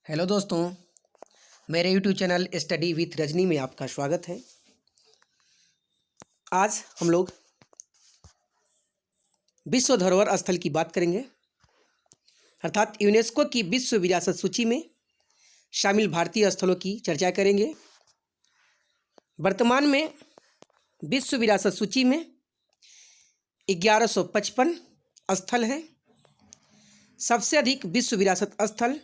Hello दोस्तों, मेरे YouTube channel study with Rajni में आपका स्वागत है। आज हम लोग विश्व धरोहर स्थल की बात करेंगे, अर्थात यूनेस्को की विश्व विरासत सूची में शामिल भारतीय स्थलों की चर्चा करेंगे। वर्तमान में विश्व विरासत सूची में 1155 स्थल हैं। सबसे अधिक विश्व विरासत स्थल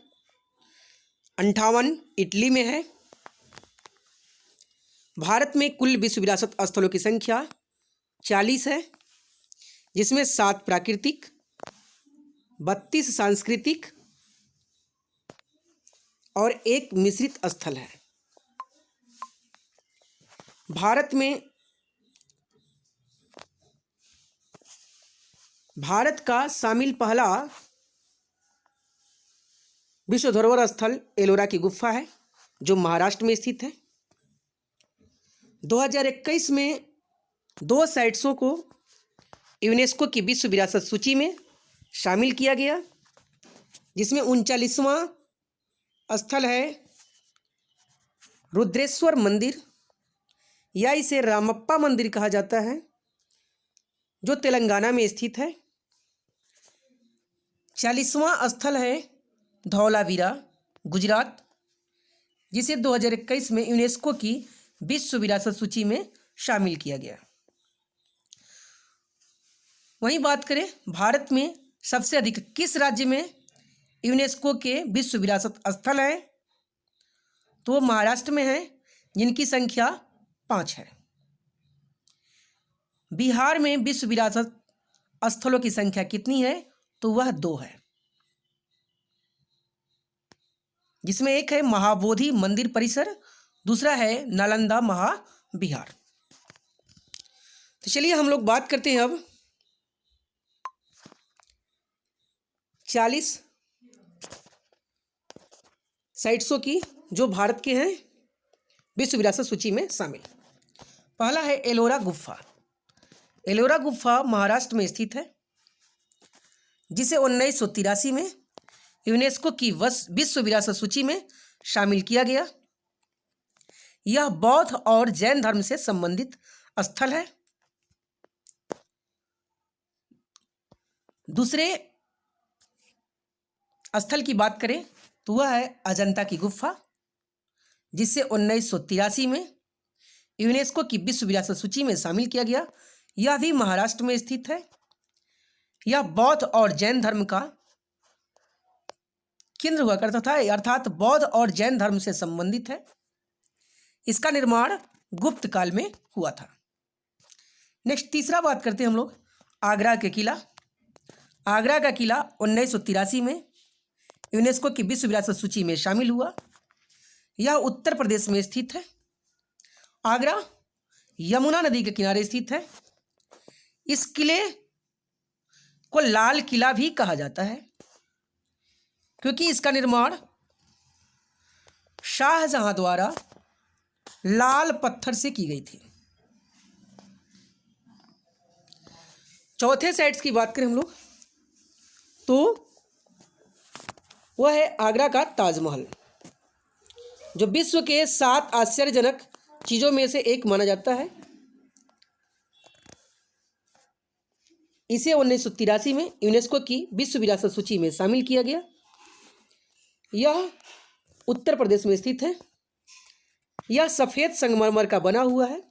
58 इटली में है। भारत में कुल विश्व विरासत स्थलों की संख्या 40 है, जिसमें 7 प्राकृतिक, 32 सांस्कृतिक और 1 मिश्रित स्थल है। भारत का शामिल पहला विश्व धरोहर स्थल एलोरा की गुफा है, जो महाराष्ट्र में स्थित है। 2021 में 2 साइट्सों को यूनेस्को की विश्व विरासत सूची में शामिल किया गया, जिसमें 39वां स्थल है रुद्रेश्वर मंदिर, या इसे रामप्पा मंदिर कहा जाता है, जो तेलंगाना में स्थित है। 40वां स्थल है धौलावीरा, गुजरात, जिसे 2021 में यूनेस्को की विश्व विरासत सूची में शामिल किया गया। वहीं बात करें भारत में सबसे अधिक किस राज्य में यूनेस्को के विश्व विरासत स्थल हैं, तो वो महाराष्ट्र में है, जिनकी संख्या 5 है। बिहार में विश्व विरासत स्थलों की संख्या कितनी है, तो वह 2 है, जिसमें एक है महाबोधि मंदिर परिसर, दूसरा है नालंदा महाविहार। तो चलिए हम लोग बात करते हैं अब 40 साइट्सों की, जो भारत के हैं विश्व विरासत सूची में शामिल। पहला है एलोरा गुफा। एलोरा गुफा महाराष्ट्र में स्थित है, जिसे 1983 में यूनेस्को की विश्व विरासत सूची में शामिल किया गया। यह बौद्ध और जैन धर्म से संबंधित स्थल है। दूसरे स्थल की बात करें तो वह है अजंता की गुफा, जिसे 1983 में यूनेस्को की विश्व विरासत सूची में शामिल किया गया। यह भी महाराष्ट्र में स्थित है। यह बौद्ध और जैन धर्म का केंद्र हुआ करता था, अर्थात बौद्ध और जैन धर्म से संबंधित है। इसका निर्माण गुप्त काल में हुआ था। नेक्स्ट तीसरा बात करते हैं हम लोग आगरा के किला। आगरा का किला 1983 में यूनेस्को की विश्व विरासत सूची में शामिल हुआ। यह उत्तर प्रदेश में स्थित है। आगरा यमुना नदी के किनारे स्थित है। इस किले को लाल किला भी कहा जाता है, क्योंकि इसका निर्माण शाहजहां द्वारा लाल पत्थर से की गई थी। चौथे साइट्स की बात करें हम लोग तो वह है आगरा का ताजमहल, जो विश्व के 7 आश्चर्यजनक चीज़ों में से एक माना जाता है। इसे 1983 में यूनेस्को की विश्व विरासत सूची में शामिल किया गया। यह उत्तर प्रदेश में स्थित है। यह सफ़ेद संगमरमर का बना हुआ है,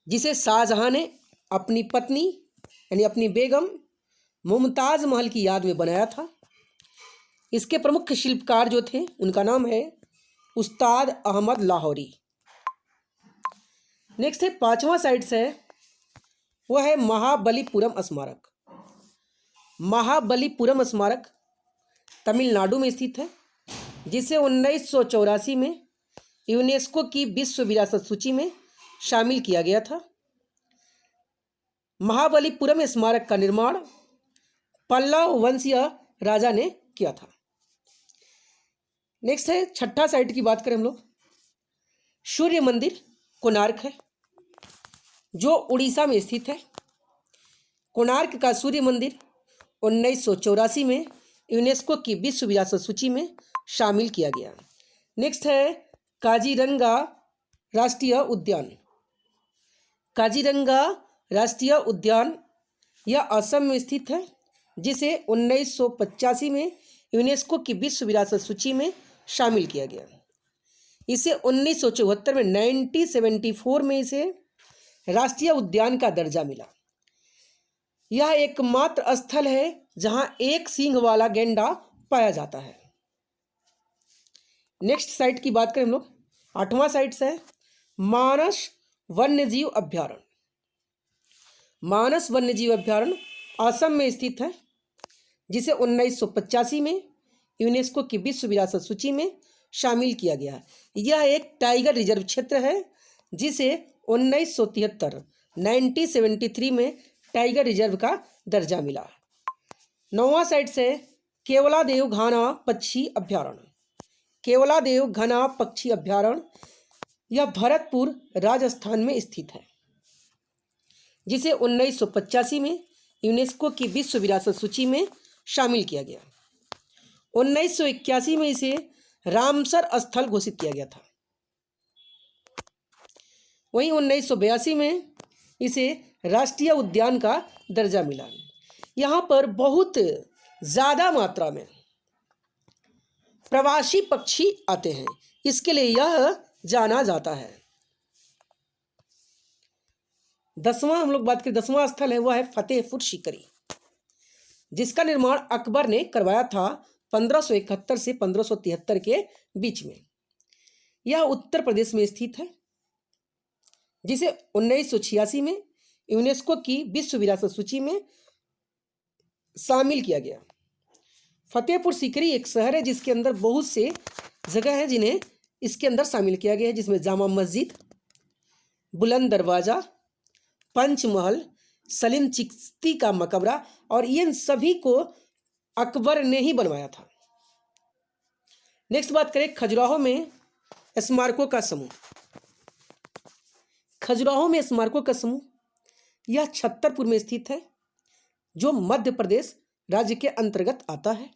जिसे शाहजहां ने अपनी पत्नी यानी अपनी बेगम मुमताज़ महल की याद में बनाया था। इसके प्रमुख शिल्पकार जो थे, उनका नाम है उस्ताद अहमद लाहौरी। नेक्स्ट है 5वां साइट्स है, वह है महाबलीपुरम स्मारक। महाबलीपुरम स्मारक तमिलनाडु में स्थित है, जिसे 1984 में यूनेस्को की विश्व विरासत सूची में शामिल किया गया था। महाबलीपुरम स्मारक का निर्माण पल्लव वंशीय राजा ने किया था। नेक्स्ट है 6ठा साइट की बात करें हम लोग सूर्य मंदिर कोणार्क है, जो उड़ीसा में स्थित है। कोणार्क का सूर्य मंदिर 1984 में यूनेस्को की विश्व विरासत सूची में शामिल किया गया। नेक्स्ट है काजीरंगा राष्ट्रीय उद्यान। काजीरंगा राष्ट्रीय उद्यान यह असम में स्थित है, जिसे 1985 में यूनेस्को की विश्व विरासत सूची में शामिल किया गया। इसे 1974 में 1974 में इसे राष्ट्रीय उद्यान का दर्जा मिला। यह एकमात्र स्थल है जहां एक सींग वाला गैंडा पाया जाता है। नेक्स्ट साइट की बात करें हम लोग, 8वां साइट है मानस वन्यजीव अभ्यारण्य। मानस वन्यजीव अभ्यारण्य असम में स्थित है, जिसे 1985 में यूनेस्को की विश्व विरासत सूची में शामिल किया गया। यह एक टाइगर रिजर्व क्षेत्र है, जिसे 1973 में टाइगर रिजर्व का दर्जा मिला। 9वां साइट से केवलादेव घना पक्षी अभ्यारण्य। केवलादेव घना पक्षी अभ्यारण्य यह भरतपुर राजस्थान में स्थित है, जिसे 1985 में यूनेस्को की विश्व विरासत सूची में शामिल किया गया। 1981 में इसे रामसर स्थल घोषित किया गया था। वहीं 1982 में इसे राष्ट्रीय उद्यान का दर्जा मिला। यहाँ पर बहुत ज़्यादा मात्रा में प्रवासी पक्षी आते हैं, इसके लिए यह जाना जाता है। 10वां हम लोग बात करें, 10वां स्थल है वह है फतेहपुर सीकरी, जिसका निर्माण अकबर ने करवाया था 1571 से 1573 के बीच में। यह उत्तर प्रदेश में स्थित है, जिसे 1986 में यूनेस्को की विश्व विरासत सूची में शामिल किया गया। फतेहपुर सीकरी एक शहर है जिसके अंदर बहुत से जगह हैं जिन्हें इसके अंदर शामिल किया गया है, जिसमें जामा मस्जिद, बुलंद दरवाज़ा, पंचमहल, सलीम चिश्ती का मकबरा, और इन सभी को अकबर ने ही बनवाया था। नेक्स्ट बात करें खजुराहो में स्मारकों का समूह। खजुराहो में स्मारकों का समूह यह छतरपुर में स्थित है, जो मध्य प्रदेश राज्य के अंतर्गत आता है।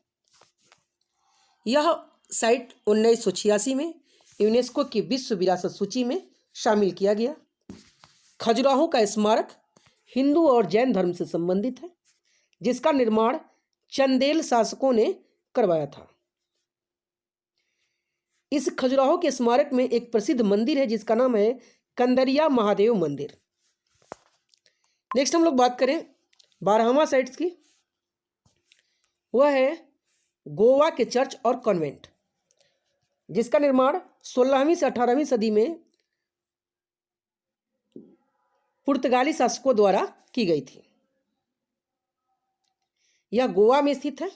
यह साइट 1986 में यूनेस्को की विश्व विरासत सूची में शामिल किया गया। खजुराहो का स्मारक हिंदू और जैन धर्म से संबंधित है, जिसका निर्माण चंदेल शासकों ने करवाया था। इस खजुराहो के स्मारक में एक प्रसिद्ध मंदिर है जिसका नाम है कंदरिया महादेव मंदिर। नेक्स्ट हम लोग बात करें 12वां साइट्स की, वह है गोवा के चर्च और कॉन्वेंट, जिसका निर्माण 16वीं से 18वीं सदी में पुर्तगाली शासकों द्वारा की गई थी। यह गोवा में स्थित है।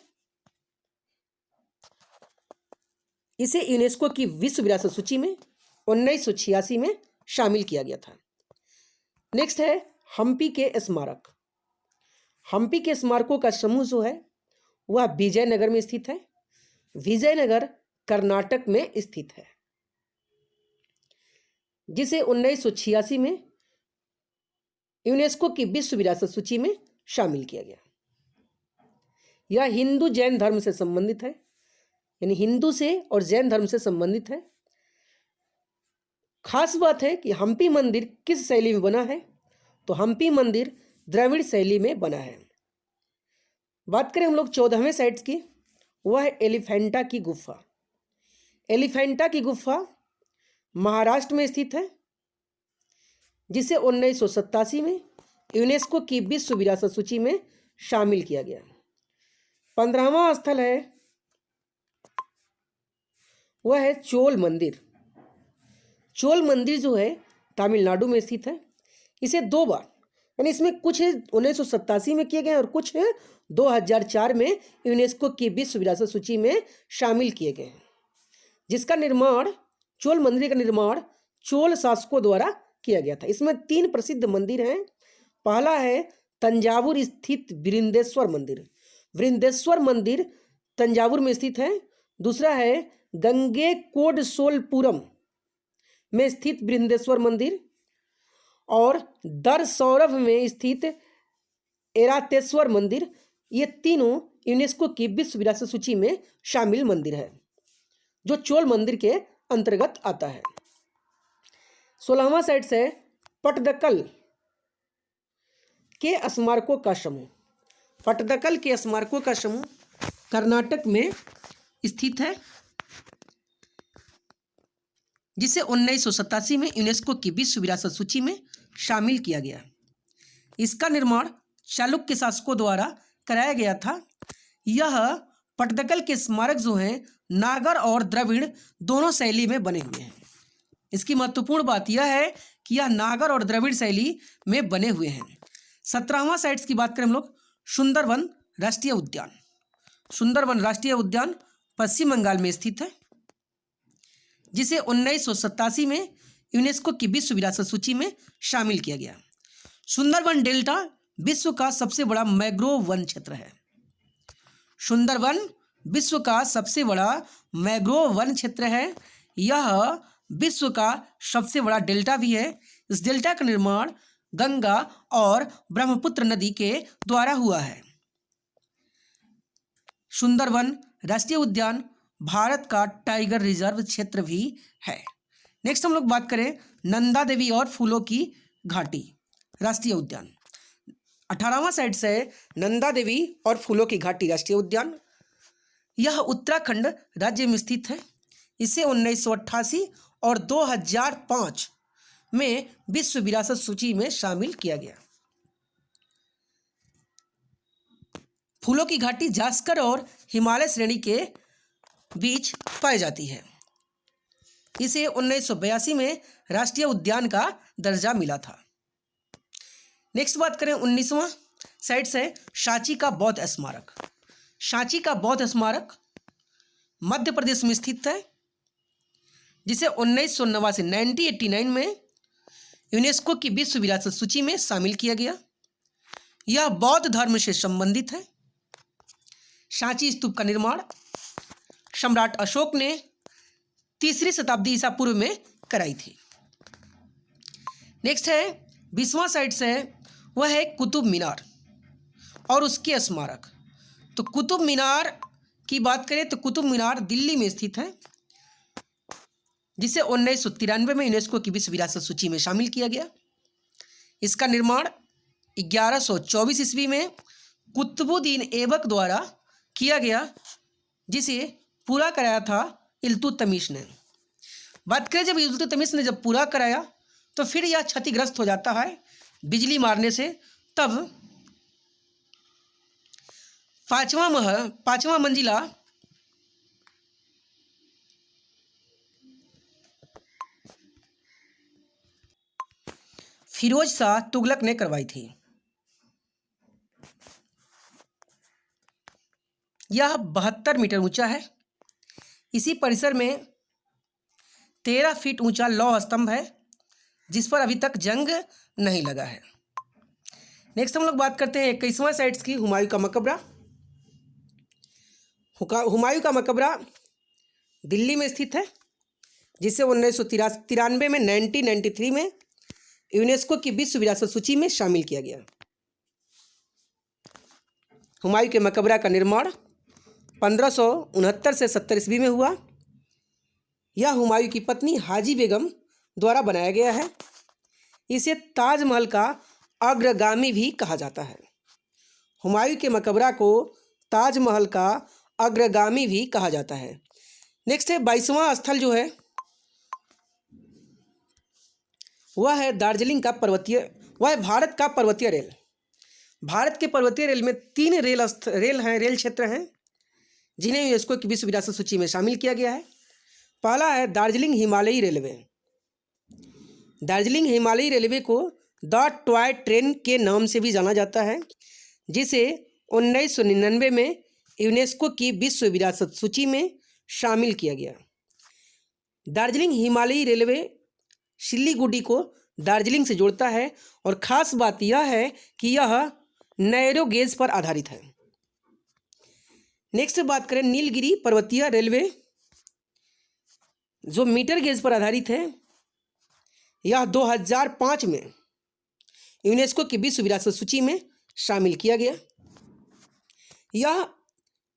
इसे यूनेस्को की विश्व विरासत सूची में 1986 में शामिल किया गया था। नेक्स्ट है हम्पी के स्मारक। हम्पी के स्मारकों का समूह जो है वह विजयनगर में स्थित है। विजयनगर कर्नाटक में स्थित है, जिसे 1986 में यूनेस्को की विश्व विरासत सूची में शामिल किया गया। यह हिंदू जैन धर्म से संबंधित है, यानी हिंदू से और जैन धर्म से संबंधित है। खास बात है कि हम्पी मंदिर किस शैली में बना है, तो हम्पी मंदिर द्रविड़ शैली में बना है। बात करें हम लोग 14वें साइट्स की, वह है एलिफेंटा की गुफा। एलिफेंटा की गुफा महाराष्ट्र में स्थित है, जिसे 1987 में यूनेस्को की विश्व विरासत सूची में शामिल किया गया। 15वां स्थल है वह है चोल मंदिर। चोल मंदिर जो है तमिलनाडु में स्थित है। इसे 2 बार, यानी इसमें कुछ 1987 में किए गए और कुछ 2004 में यूनेस्को की विश्व विरासत सूची में शामिल किए गए हैं, जिसका निर्माण चोल मंदिर का निर्माण चोल शासकों द्वारा किया गया था। इसमें 3 प्रसिद्ध मंदिर हैं। पहला है तंजावुर स्थित बृहदेश्वर मंदिर। बृहदेश्वर मंदिर तंजावुर में स्थित है। दूसरा है गंगेकोंडसोलपुरम में स्थित बृहदेश्वर मंदिर, और दर सौरभ में स्थित एरातेश्वर मंदिर। ये तीनों यूनेस्को की विश्व विरासत सूची में शामिल मंदिर है, जो चोल मंदिर के अंतर्गत आता है। 16वां साइट्स है पट्टदकल के स्मारकों का समूह। पट्टदकल के स्मारकों का समूह कर्नाटक में स्थित है, जिसे 1987 में यूनेस्को की विश्व विरासत सूची में शामिल किया गया। इसका निर्माण चालुक्य शासकों द्वारा कराया गया था। यह पट्टदकल के स्मारक जो हैं नागर और द्रविड़ दोनों शैली में बने हुए हैं। इसकी महत्वपूर्ण बात यह है कि यह नागर और द्रविड़ शैली में बने हुए हैं। 17वां साइट्स की बात करें हम लोग, सुंदरवन राष्ट्रीय उद्यान। सुंदरवन राष्ट्रीय उद्यान पश्चिम बंगाल में स्थित है, जिसे 1987 में यूनेस्को की विश्व विरासत सूची में शामिल किया गया। सुंदरवन डेल्टा विश्व का सबसे बड़ा मैंग्रोव वन क्षेत्र है। सुंदरवन विश्व का सबसे बड़ा मैंग्रोव वन क्षेत्र है। यह विश्व का सबसे बड़ा डेल्टा भी है। इस डेल्टा का निर्माण गंगा और ब्रह्मपुत्र नदी के द्वारा हुआ है। सुंदरवन राष्ट्रीय उद्यान भारत का टाइगर रिजर्व क्षेत्र भी है। नेक्स्ट हम लोग बात करें नंदा देवी और फूलों की घाटी राष्ट्रीय उद्यान। 18वां साइट से नंदा देवी और फूलों की घाटी राष्ट्रीय उद्यान। यह उत्तराखंड राज्य में स्थित है। इसे 1988 और 2005 में विश्व विरासत सूची में शामिल किया गया। फूलों की घाटी जास्कर और हिमालय श्रेणी के बीच पाई जाती है। इसे 1982 में राष्ट्रीय उद्यान का दर्जा मिला था। नेक्स्ट बात करें 19वां साइट से सांची का बौद्ध स्मारक। सांची का बौद्ध स्मारक मध्य प्रदेश में स्थित है, जिसे 1989 में यूनेस्को की विश्व विरासत सूची में शामिल किया गया। यह बौद्ध धर्म से संबंधित है। सांची स्तूप का निर्माण सम्राट अशोक ने 3री शताब्दी ईसा पूर्व में कराई थी। नेक्स्ट है 20वां साइट से, वह है कुतुब मीनार और उसके स्मारक। तो कुतुब मीनार की बात करें तो कुतुब मीनार दिल्ली में स्थित है, जिसे 1993 में यूनेस्को की विश्व विरासत सूची में शामिल किया गया। इसका निर्माण 1124 ईस्वी में कुतुबुद्दीन ऐबक द्वारा किया गया, जिसे पूरा कराया था इल्तुतमिश ने। बात करें जब इल्तुतमिश ने जब पूरा कराया तो फिर यह क्षतिग्रस्त हो जाता है बिजली मारने से। तब पांचवा मंजिला फिरोज शाह तुगलक ने करवाई थी। यह 72 मीटर ऊंचा है। इसी परिसर में 13 फीट ऊंचा लौह स्तंभ है, जिस पर अभी तक जंग नहीं लगा है। नेक्स्ट हम लोग बात करते हैं 21वां साइट्स की, हुमायूं का मकबरा। हुमायूं का मकबरा दिल्ली में स्थित है, जिसे 1993 में 1993 में यूनेस्को की विश्व विरासत सूची में शामिल किया गया। हुमायूं के मकबरा का निर्माण 1569 से 70 ईस्वी में हुआ। यह हुमायूं की पत्नी हाजी बेगम द्वारा बनाया गया है। इसे ताजमहल का अग्रगामी भी कहा जाता है। हुमायूं के मकबरा को ताजमहल का अग्रगामी भी कहा जाता है। नेक्स्ट है 22वां स्थल जो है वह है दार्जिलिंग का पर्वतीय, वह है भारत का पर्वतीय रेल। भारत के पर्वतीय रेल में 3 रेल क्षेत्र हैं, जिन्हें यूनेस्को की विश्व विरासत सूची में शामिल किया गया है। पहला है दार्जिलिंग हिमालयी रेलवे। दार्जिलिंग हिमालयी रेलवे को द टॉय ट्रेन के नाम से भी जाना जाता है, जिसे 1999 में यूनेस्को की विश्व विरासत सूची में शामिल किया गया। दार्जिलिंग हिमालयी रेलवे सिलीगुड़ी को दार्जिलिंग से जोड़ता है और ख़ास बात यह है कि यह नैरो गेज पर आधारित है। नेक्स्ट बात करें नीलगिरी पर्वतीय रेलवे, जो मीटर गेज पर आधारित है। यह 2005 में यूनेस्को की विश्व विरासत सूची में शामिल किया गया। यह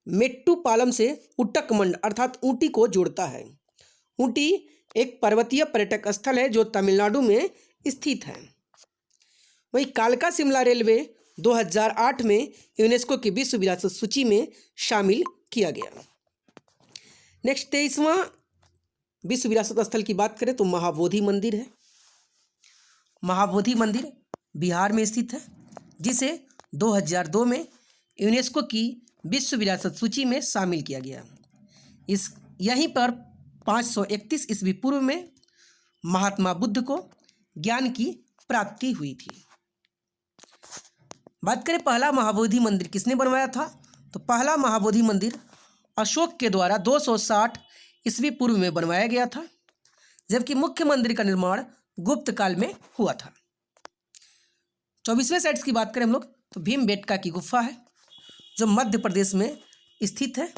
मेट्टुपालम से उट्टकमंड अर्थात ऊटी को जोड़ता है। ऊटी एक पर्वतीय पर्यटक स्थल है जो तमिलनाडु में स्थित है। वही कालका शिमला रेलवे 2008 में यूनेस्को की विश्व विरासत सूची में शामिल किया गया। नेक्स्ट 23वां विश्व विरासत स्थल की बात करें तो महाबोधि मंदिर है। महाबोधि मंदिर बिहार में स्थित है, जिसे 2002 में यूनेस्को की विश्व विरासत सूची में शामिल किया गया। यहीं पर 531 ईस्वी पूर्व में महात्मा बुद्ध को ज्ञान की प्राप्ति हुई थी। बात करें पहला महाबोधि मंदिर किसने बनवाया था, तो पहला महाबोधि मंदिर अशोक के द्वारा 260 ईस्वी पूर्व में बनवाया गया था, जबकि मुख्य मंदिर का निर्माण गुप्त काल में हुआ था। 24वें साइट्स की बात करें हम लोग तो भीमबेटका की गुफा है जो मध्य प्रदेश में स्थित है।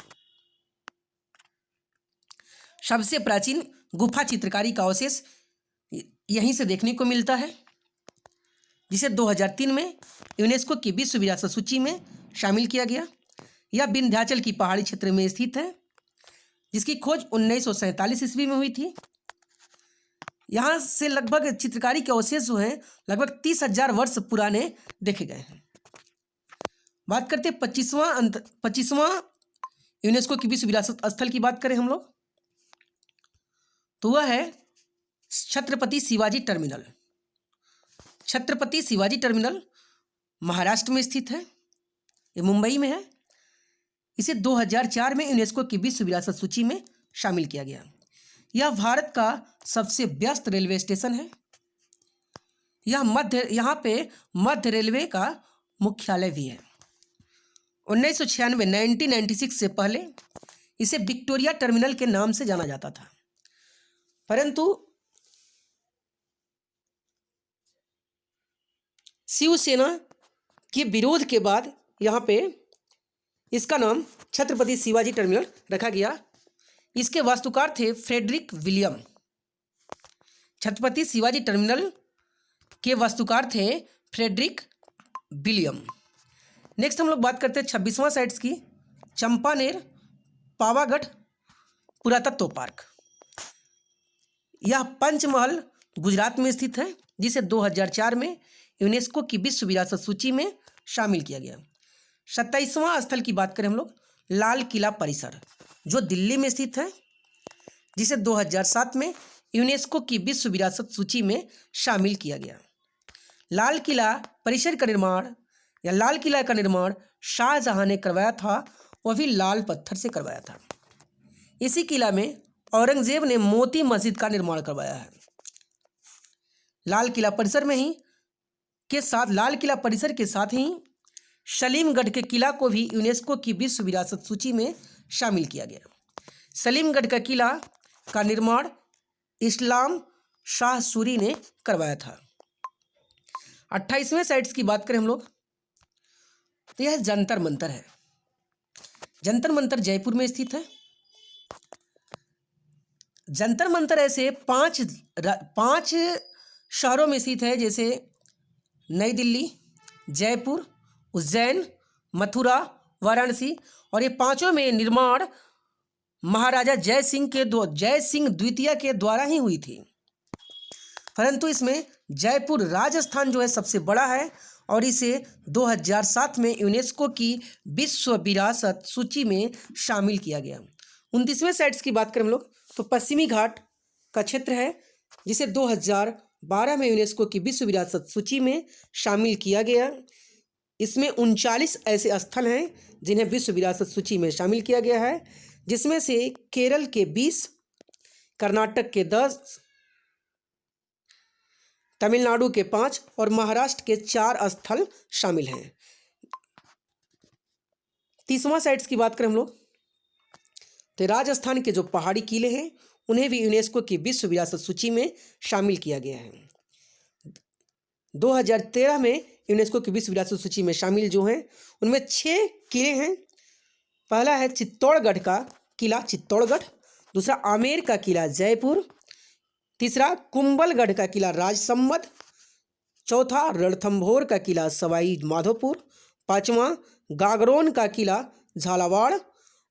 सबसे प्राचीन गुफा चित्रकारी का अवशेष यहीं से देखने को मिलता है, जिसे 2003 में यूनेस्को की विश्व विरासत सूची में शामिल किया गया। यह विंध्याचल की पहाड़ी क्षेत्र में स्थित है, जिसकी खोज 1947 ईस्वी में हुई थी। यहाँ से लगभग चित्रकारी के अवशेष जो हैं लगभग 30,000 वर्ष पुराने देखे गए हैं। बात करते हैं 25वां यूनेस्को की विश्व विरासत स्थल की बात करें हम लोग तो वह है छत्रपति शिवाजी टर्मिनल। छत्रपति शिवाजी टर्मिनल महाराष्ट्र में स्थित है, ये मुंबई में है। इसे 2004 में यूनेस्को की विश्व विरासत सूची में शामिल किया गया। यह भारत का सबसे व्यस्त रेलवे स्टेशन है। यहाँ पे मध्य रेलवे का मुख्यालय भी है। 1996 से पहले इसे विक्टोरिया टर्मिनल के नाम से जाना जाता था, परंतु शिवसेना के विरोध के बाद यहाँ पे इसका नाम छत्रपति शिवाजी टर्मिनल रखा गया। इसके वास्तुकार थे Frederick William. Chhatrapati Shivaji terminal के वास्तुकार थे फ्रेडरिक विलियम। नेक्स्ट हम लोग बात करते हैं 26वां साइट्स की, चंपानेर पावागढ़ पुरातत्व पार्क। यह पंचमहल गुजरात में स्थित है, जिसे 2004 में यूनेस्को की विश्व विरासत सूची में शामिल किया गया। 27वां स्थल की बात करें हम लोग लाल किला परिसर जो दिल्ली में स्थित है, जिसे 2007 में यूनेस्को की विश्व विरासत सूची में शामिल किया गया। लाल किला परिसर का निर्माण या लाल किला का निर्माण शाहजहां ने करवाया था, वह भी लाल पत्थर से करवाया था। इसी किला में औरंगजेब ने मोती मस्जिद का निर्माण करवाया है। लाल किला परिसर के साथ ही सलीमगढ़ के किला को भी यूनेस्को की विश्व विरासत सूची में शामिल किया गया। सलीमगढ़ का किला का निर्माण इस्लाम शाह सूरी ने करवाया था। 28वें साइट्स की बात करें हम लोग तो यह जंतर मंतर है। जंतर मंतर जयपुर में स्थित है। जंतर मंतर ऐसे पांच शहरों में स्थित है, जैसे नई दिल्ली, जयपुर, उज्जैन, मथुरा, वाराणसी, और ये पांचों में निर्माण महाराजा जय सिंह द्वितीय के द्वारा ही हुई थी। परंतु इसमें जयपुर राजस्थान जो है सबसे बड़ा है और इसे 2007 में यूनेस्को की विश्व विरासत सूची में शामिल किया गया। 29वें साइट्स की बात करें हम लोग तो पश्चिमी घाट का क्षेत्र है, जिसे 2012 में यूनेस्को की विश्व विरासत सूची में शामिल किया गया। इसमें 39 ऐसे स्थल हैं जिन्हें विश्व विरासत सूची में शामिल किया गया है, जिसमें से केरल के 20, कर्नाटक के 10, तमिलनाडु के 5 और महाराष्ट्र के 4 स्थल शामिल हैं। 30वां साइट्स की बात करें हम लोग तो राजस्थान के जो पहाड़ी किले हैं उन्हें भी यूनेस्को की विश्व विरासत सूची में शामिल किया गया है। 2013 में यूनेस्को की विश्व विरासत सूची में शामिल जो हैं उनमें 6 किले हैं। पहला है चित्तौड़गढ़ का किला चित्तौड़गढ़, दूसरा आमेर का किला जयपुर, तीसरा कुंभलगढ़ का किला राजसमंद, चौथा रणथंभौर का किला सवाई माधोपुर, पांचवा गागरोन का किला झालावाड़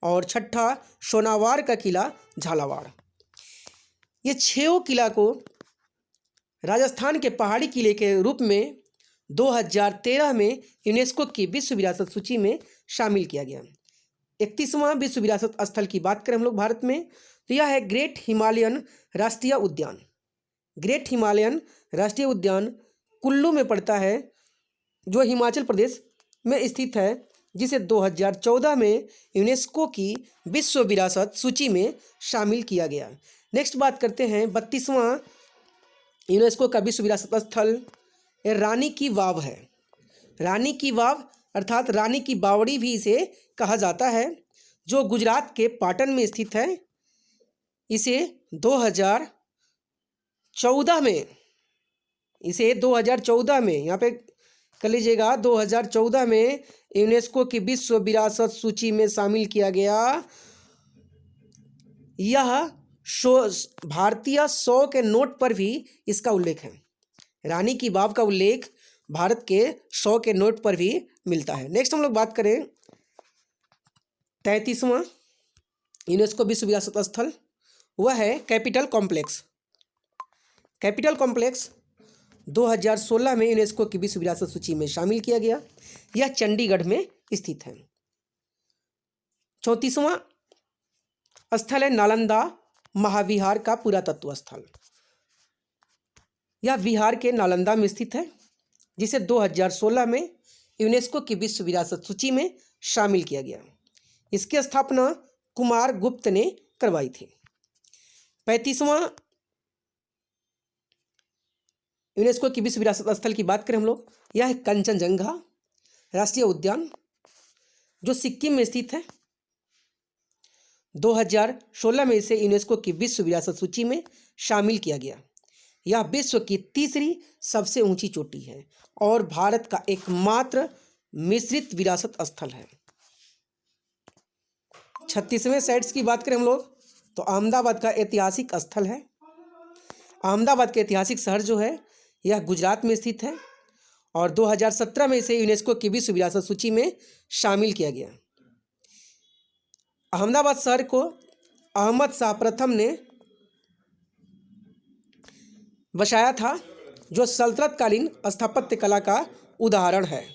और छठा सोनावार का किला झालावाड़। ये 6 किला को राजस्थान के पहाड़ी किले के रूप में 2013 में यूनेस्को की विश्व विरासत सूची में शामिल किया गया। 31वां विश्व विरासत स्थल की बात करें हम लोग भारत में, तो यह है ग्रेट हिमालयन राष्ट्रीय उद्यान। ग्रेट हिमालयन राष्ट्रीय उद्यान कुल्लू में पड़ता है, जो हिमाचल प्रदेश में स्थित है, जिसे 2014 में यूनेस्को की विश्व विरासत सूची में शामिल किया गया। नेक्स्ट बात करते हैं 32वां यूनेस्को का विश्व विरासत स्थल रानी की वाव है। रानी की वाव अर्थात रानी की बावड़ी भी इसे कहा जाता है, जो गुजरात के पाटन में स्थित है। इसे 2014 में यहाँ पे कर लीजिएगा, 2014 में यूनेस्को की विश्व विरासत सूची में शामिल किया गया। यह भारतीय 100 के नोट पर भी इसका उल्लेख है। रानी की वाव का उल्लेख भारत के 100 के नोट पर भी मिलता है। नेक्स्ट हम लोग बात करें 33वां यूनेस्को विश्व विरासत स्थल, वह है कैपिटल कॉम्प्लेक्स। कैपिटल कॉम्प्लेक्स 2016 में यूनेस्को की विश्व विरासत सूची में शामिल किया गया। यह चंडीगढ़ में स्थित है। 34वां स्थल है नालंदा महाविहार का पुरातत्व स्थल। यह बिहार के नालंदा में स्थित है, जिसे 2016 में यूनेस्को की विश्व विरासत सूची में शामिल किया गया। इसकी स्थापना कुमार गुप्त ने करवाई थी। 35वां यूनेस्को की विश्व विरासत स्थल की बात करें हम लोग, यह है कंचनजंगा राष्ट्रीय उद्यान, जो सिक्किम में स्थित है। 2016 में इसे यूनेस्को की विश्व विरासत सूची में शामिल किया गया। यह विश्व की तीसरी सबसे ऊंची चोटी है और भारत का एकमात्र मिश्रित विरासत स्थल है। 36वें साइट्स की बात करें हम लोग, तो अहमदाबाद का ऐतिहासिक स्थल है। अहमदाबाद के ऐतिहासिक शहर जो है, यह गुजरात में स्थित है और 2017 में इसे यूनेस्को की विश्व विरासत सूची में शामिल किया गया। अहमदाबाद शहर को अहमद शाह प्रथम ने बसाया था, जो सल्तनतकालीन स्थापत्य कला का उदाहरण है।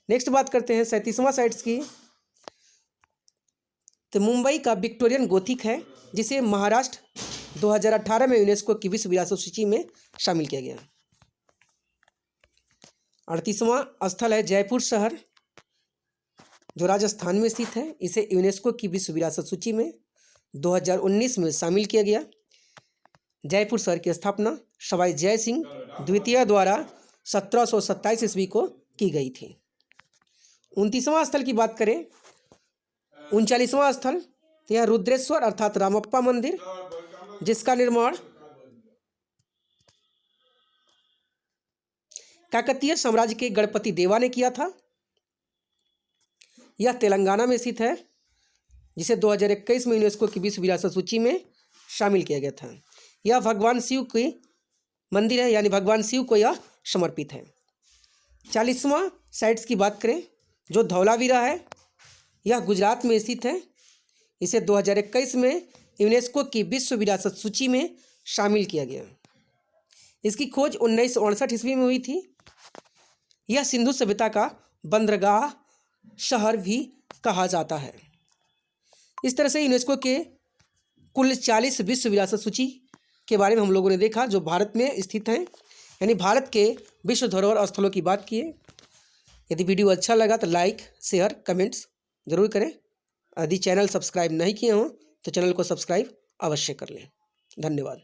नेक्स्ट बात करते हैं 37वां साइट्स की, तो मुंबई का विक्टोरियन गोथिक है, जिसे महाराष्ट्र 2018 में यूनेस्को की विश्व विरासत सूची में शामिल किया गया। 38वां स्थल है जयपुर शहर, जो राजस्थान में स्थित है। इसे यूनेस्को की विश्व विरासत सूची में 2019 में शामिल किया गया। जयपुर शहर की स्थापना सवाई जय सिंह द्वितीय द्वारा 1727 ईस्वी को की गई थी। 29वां स्थल की बात करें, 39वां स्थल, यह रुद्रेश्वर अर्थात रामप्पा मंदिर, जिसका निर्माण काकतीय साम्राज्य के गणपति देवा ने किया था। यह तेलंगाना में स्थित है, जिसे 2021 में यूनेस्को की विश्व विरासत सूची में शामिल किया गया था। यह भगवान शिव की मंदिर है, यानी भगवान शिव को यह समर्पित है। 40वां साइट्स की बात करें, जो धौलावीरा है, यह गुजरात में स्थित है। इसे 2021 में यूनेस्को की विश्व विरासत सूची में शामिल किया गया। इसकी खोज 1968 ईस्वी में हुई थी। यह सिंधु सभ्यता का बंदरगाह शहर भी कहा जाता है। इस तरह से यूनेस्को के कुल 40 विश्व विरासत सूची के बारे में हम लोगों ने देखा, जो भारत में स्थित हैं, यानी भारत के विश्व धरोहर स्थलों की बात की है। यदि वीडियो अच्छा लगा तो लाइक, शेयर, कमेंट्स ज़रूर करें। यदि चैनल सब्सक्राइब नहीं किए हों तो चैनल को सब्सक्राइब अवश्य कर लें। धन्यवाद।